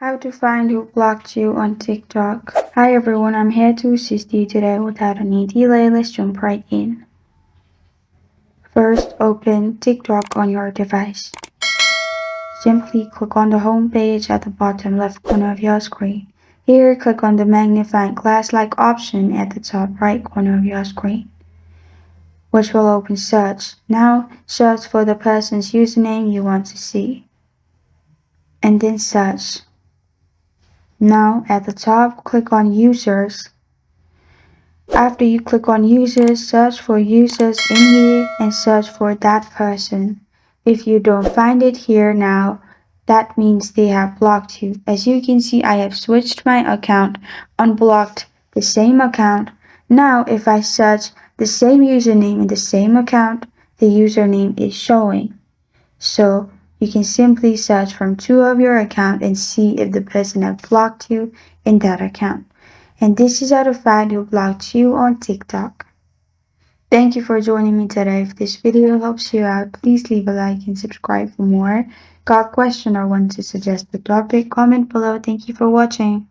How to find who blocked you on TikTok. Hi everyone, I'm here to assist you today without any delay. Let's jump right in. First, open TikTok on your device. Simply click on the home page at the bottom left corner of your screen. Here, click on the magnifying glass-like option at the top right corner of your screen, which will open search. Now, search for the person's username you want to see, and then search. Now, at the top, click on Users. After you click on Users, search for users in here and search for that person. If you don't find it here now, that means they have blocked you. As you can see, I have switched my account, unblocked the same account. Now, if I search the same username in the same account, the username is showing. So you can simply search from two of your accounts and see if the person have blocked you in that account. And this is how to find who blocked you on TikTok. Thank you for joining me today. If this video helps you out, please leave a like and subscribe for more. Got a question or want to suggest the topic? Comment below. Thank you for watching.